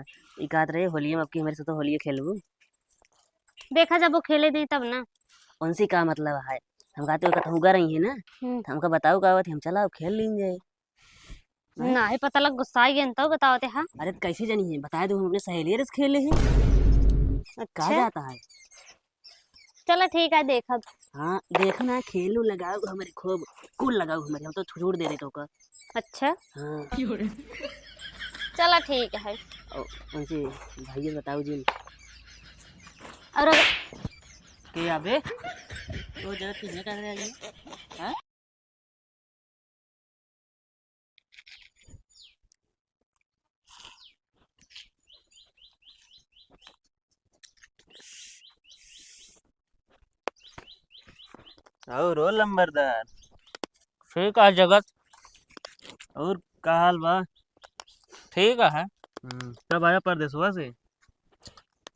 हाँ। ई कहत रहे होली में अब की हमारे साथ तो होली खेलबू। देखा जब वो खेले दी तब ना। उनसे का मतलब है। हम कहते हो कहता हुआ रही है ना। हम्म। तो हमका बताओ का बात हम चला खेल लेंगे। हैं? ना ही पता लग गुस्सा आई तो बताओ ते। हाँ। अरे तो कैसे जानी है बताए दो हम अपने सहेली से खेले हैं। कहा अच्छा जाता है। चलो ठीक है देखा। हाँ देखना है खेलू लगाओ हमारे खूब कुल लगाओ हमारे हम तो छूट दे रहे तो का। अच्छा हाँ। चलो ठीक है। और उनसे भाई बताओ जी। और के अबे वो जगह किसने कर रहा है। हाँ। और रोल नंबरदार। ठीक है जगत। और का हाल बा। ठीक है। कब आया परदेसवा से।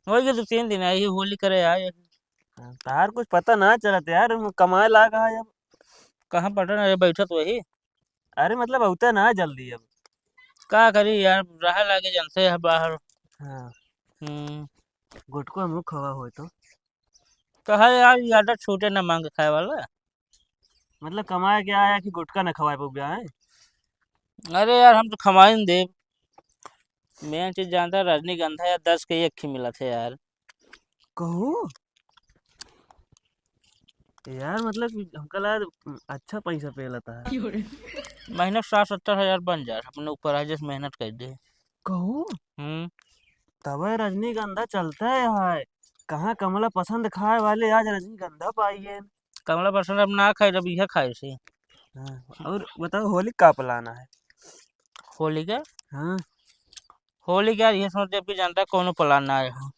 हो गए 2-3 दिन आई ही होली करे आए। तार कुछ पता ना चलत यार कमाए ला कहा अब। कहाँ पटन अरे बैठत वही। अरे मतलब होता ना जल्दी अब। का करी यार रहा लागे जनसे है बाहर। हाँ। हम्म। गुटको मुख हवा हो तो। कहा यार ये आदत छूटे ना मांग खाए वाला। मतलब कमाए क्या आया कि गुटका न खवाए पो गया है। अरे यार हम तो खमाई न दे। मेन चीज जानता है रजनीगंधा या 10 के एक ही मिला थे यार। कहू यार मतलब कि हमका लगा अच्छा पैसा पे लेता है। महीना 60-70 हजार बन जाए अपने ऊपर आज मेहनत कर दे। कहू हम्म। तब रजनीगंधा चलता है हाय। कहाँ कमला पसंद खाए वाले आज रजनीगंधा पाइए। कमला पसंद अब ना खाए जब यह खाए से। हाँ। और बताओ होली का प्लान है। होली का। हाँ। होली क्या ये सोच भी जानता कौन प्लान ना आए हो।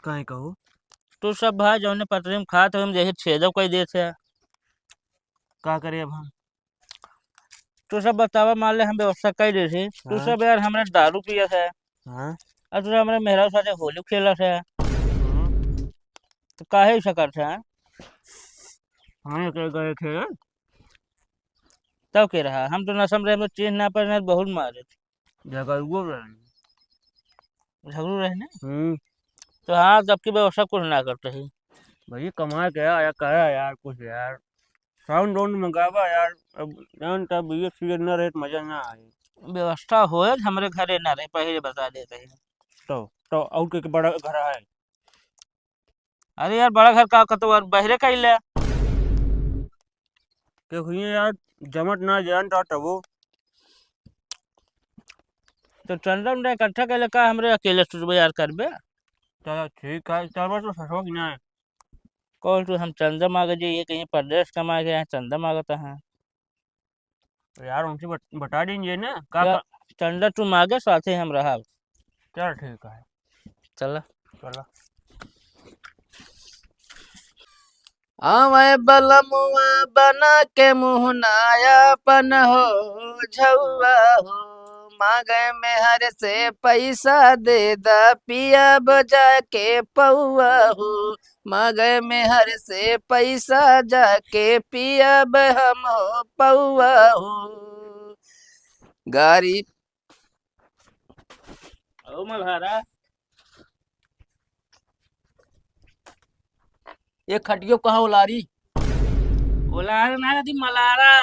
कहीं कहू तू सब भाई जौने पटरी में खात हम जैसे छेदो कोई दे थे। का करे अब हम। तू सब बतावा मान ले हम व्यवस्था कर दे थे तू हाँ। सब यार हमारे दारू पिया था। हाँ। और तू हमारे मेहरा साथे होली खेला था। हम्म। तो काहे ऐसा कर था। हमें क्या गए थे। तब के रहा हम तो नशम रहे में चीज ना पर बहुत मारे थे। जगह वो रहे। झगड़ू रहे ना। हम्म। तो हाँ तब की व्यवस्था कुछ ना करते ही। भाई कमा के आया करा यार कुछ यार। साउंड वाउंड मंगावा यार। अब जान तब ये सीजन न रहे तो मजा ना आए। व्यवस्था हो हमारे घरे ना रहे पहले बता देते हैं। तो तो और के बड़ा घर है। अरे यार बड़ा घर का तो बहरे का ही ले। के हुई यार जमट ना जान तो वो। तो चंदन ने इकट्ठा कैले का हमरे अकेले सुबह यार करबे। चलो ठीक है चल बस तो ससुर की ना है। कौन तू हम चंदा मांगे जी ये कहीं प्रदेश कमा के यहाँ चंदा मांगता है। तो यार उनसे बता दीजिए ना का क्या का। चंदा तू मांगे साथे हम रहा। चल ठीक है। चल। चलो। आवे बलमुआ बना के मुँह नायापन हो झौआ हो मांगे में हर से पैसा दे दा पिया बजा के पौआ हो मांगे में हर से पैसा जाके पिया हम हो पौआ हो गाड़ी ओ मल्हारा। ये खटियो कहाँ उलारी ओलारा ना दी मलारा।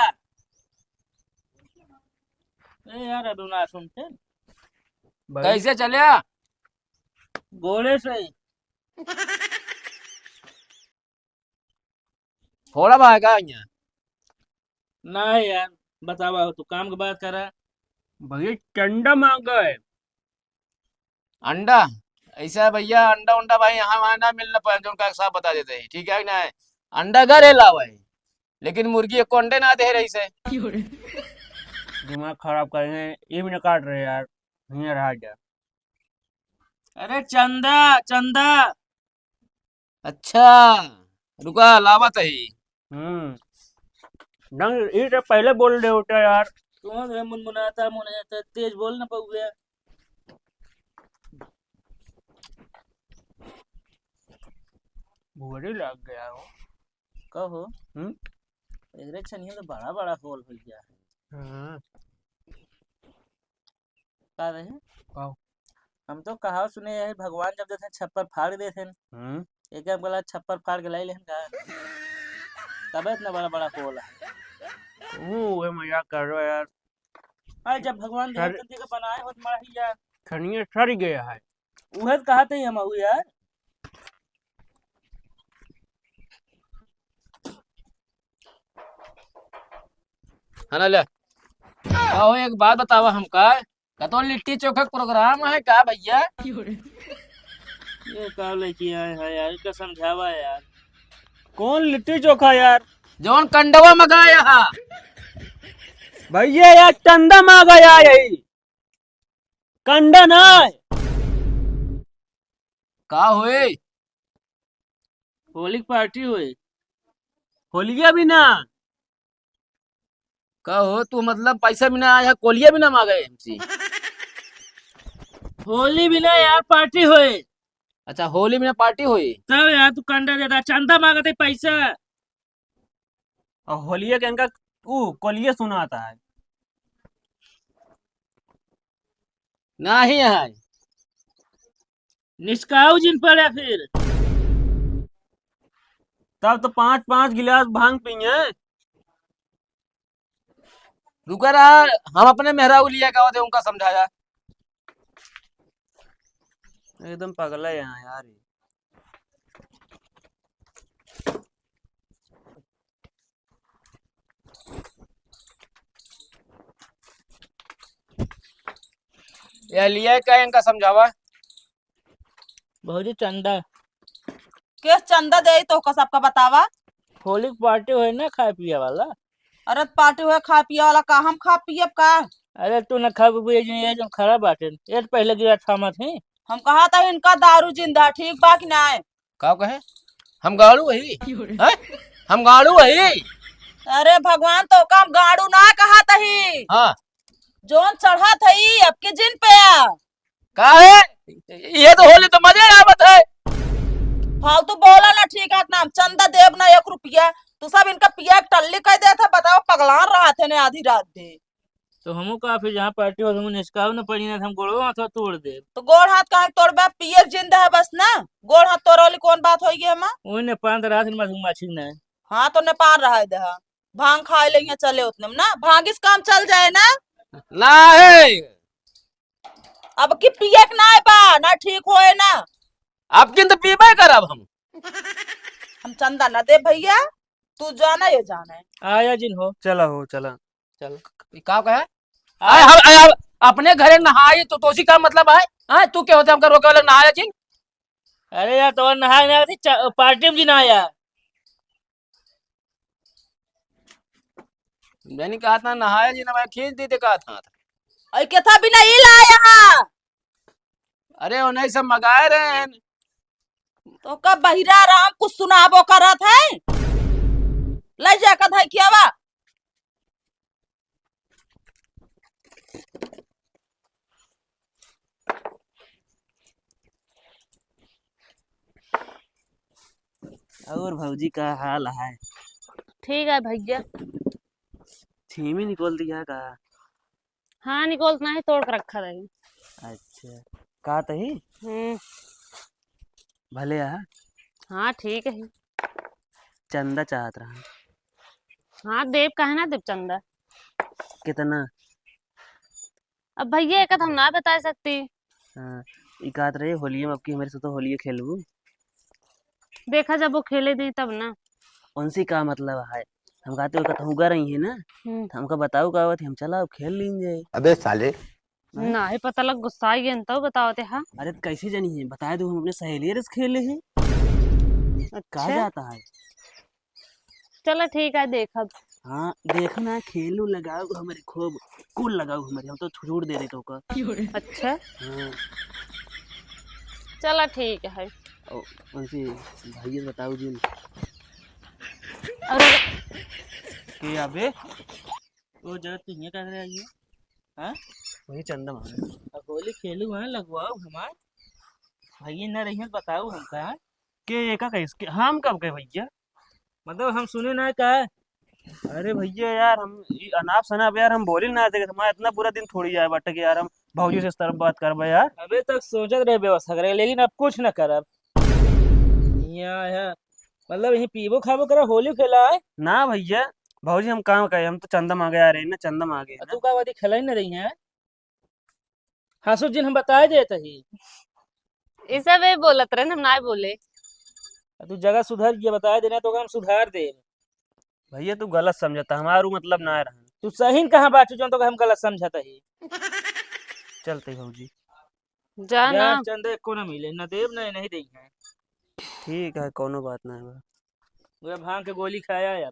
ए यार अभी ना सुनते। भाई कैसे चलिया गोले से। थोड़ा भागा यहाँ ना यार बतावा तू काम की बात करा। भाई चंदा मांगा है। अंडा ऐसा है भैया अंडा उंडा भाई यहाँ वहाँ ना मिलना पाए जो उनका साफ बता देते हैं ठीक है कि ना अंडा घर लावा है लेकिन मुर्गी को अंडे ना दे रही से दिमाग खराब करेंगे ये भी ना काट रहे यार। नहीं रहा क्या। अरे चंदा चंदा। अच्छा रुका लावा ही हम्म। डंग ये तो पहले बोल रहे होते यार। तू जो मुनमुनाता मुनाता तेज बोल ना पऊए। भूरी लग गया हो। कहो। हम्म। एकरे छनिया तो बड़ा बड़ा होल हो गया है। हाँ। का रहे। कहो। हम तो कहा सुने है भगवान जब देते छप्पर फाड़ देते हम्म एक गला छप्पर फाड़ के लाई लेन का तब इतना बड़ा बड़ा पोल है। वो मजाक कर रहे हो यार। अरे जब भगवान सर- धरती के बनाए हो तुम्हारा ही यार खनिया सड़ गया है। उहे तो कहा थे हम यार। है ना ले आओ एक बात बतावा हमका का तो लिट्टी चोखा का प्रोग्राम है का भैया? ये का लड़की आए है यार इसका समझावा यार। कौन लिट्टी चोखा यार? जौन कंडवा मंगाया हा भैया यार चंदा मांगा यार, यही कंडा ना है। का हुए? होली की पार्टी हुई। होलिया भी ना। का हो तू मतलब पैसा भी ना आया कोलिया भी ना मांगे हमसे? होली भी ना यार पार्टी हुई। अच्छा होली में पार्टी हुई। तब यार तू कंडा देता चंदा मांगते पैसा। और होलिया के इनका कोलिया सुनाता है। नहीं है निष्काऊ जिन पर है फिर। तब तो 5-5 गिलास भांग पिए। रुका रहा हम अपने मेहराऊ लिया का होते उनका समझाया। एकदम पगला है यहाँ यार ये। या लिया का इनका समझावा। बहुत चंदा के चंदा दे तो का सबका बतावा। होली की पार्टी हुई ना खाए पिए वाला। अरे पार्टी हुए खा पिया वाला का हम खा पियब का? अरे तू न खा पिए ये जो खराब बाटे ये तो पहले गिरा थामा थी। हम कहा था इनका दारू जिंदा ठीक बा कि ना? का कहे हम गाड़ू वही हैं? हम गाड़ू वही। अरे भगवान तो का हम गाड़ू ना कहा तही हाँ जोन चढ़ा थई अब के जिन पे का है ये तो होली तो मजे आवत है। फालतू बोला ना ठीक है नाम चंदा देव ना 1 रुपया तू सब इनका पिया के टल्ली कह दे था बताओ पगलान रहा थे ने आधी रात दे। तो हमू का फिर जहाँ पार्टी हो निष्काऊ न पड़ी ना हम गोड़ो हाथ तोड़ दे। तो गोड़ हाथ कहा तोड़बे पिए जिंदा है बस ना गोड़ हाथ तोड़ोली कौन बात होगी हम? वही ने 5 रात में मधुमाछी न है। हाँ तो नेपाल रहा दे भांग खाए लेंगे चले उतने में ना भांगिस काम चल जाए ना। ना है अब की पिए के ना बा ना ठीक होए ना। अब किन तो पीबे करब हम चंदा न दे भैया तू जाना ये जाना है। आया जिन हो चला हो चला। चल का कहे आय अपने घरे नहाए तो तोसी का मतलब है? हाँ तू क्या होता हमका रोके वाला नहाया जी। अरे यार तो नहा ना थी पार्टी में जिन आया। मैंने कहा था नहाया जी ना मैं खींच दी थी कहा था। ऐ के था बिना ई ला यहाँ अरे उन्हें सब मंगाए रहे हैं। तो कब बहिरा राम कुछ सुनाबो करत है ले जा का था क्या बा। और भौजी का हाल है? ठीक है भैया। छीमी निकल दिया का? हाँ निकोलना है तोड़ कर रखा रही। अच्छा का तही हम्म भले यार। हाँ ठीक है। चंदा चाहत रहा। हाँ देव का है ना देव चंदा। कितना? अब भैया एक हम ना बता सकती। हाँ इकात रहे होली में अब की हमारे साथ तो होली खेलबू। देखा जब वो खेले दी तब ना। उनसे का मतलब है? हम कहते हो कत हुआ रही है ना हम्म तो हमका बताओ का बात हम चला खेल लेंगे। अबे साले ना ही पता लग गुस्सा आई है तो बताओ ते। हाँ अरे तो कैसे जानी है बताए दो हम अपने सहेली से खेले हैं। कहा अच्छा जाता है? चलो ठीक है देखा। हाँ देखो ना खेलू लगाओ हमारे खूब कूल लगाओ हमारे हम तो छूट दे रहे तो का। अच्छा हाँ चलो ठीक है। और उनसे भैया बताओ जी और के अबे वो जगह तू ये कर रही है। हाँ वही चंदा मांगे। अब होली खेलू वहाँ लगवाओ हमार भैया न रही बताओ हमका। के एका कैसे हम कब गए भैया? मतलब हम सुने ना का। अरे भैया यार हम अनाप शनाप यार हम बोले ना थे मैं इतना पूरा दिन थोड़ी आया बट के यार हम भौजी से इस तरफ बात कर यार। अबे तक सोचत रहे व्यवस्था करे, लेकिन अब कुछ न करब। यहाँ मतलब यही पीबो खाबो करे, होली खेला है। ना भैया, भौजी हम कहाँ गए, हम तो चंदा मांगे आ रहे हैं ना, चंदा मांगे तू का वादी खेला ही न रही है। हासु जिन हम बताए देते ही। ये सब ये बोलत रहे, हम ना बोले। तू जगह सुधर के बताए देना तो हम सुधार दे। भैया तू गलत समझता, हमारू मतलब ना रहा। तू सही कहाँ बाटू जो तो हम गलत समझता ही। चलते भौजी। जा ना। यार चंदा को न मिले, न देव न नहीं देंगे। ठीक है, कोनो बात ना है। भांग के गोली खाया यार।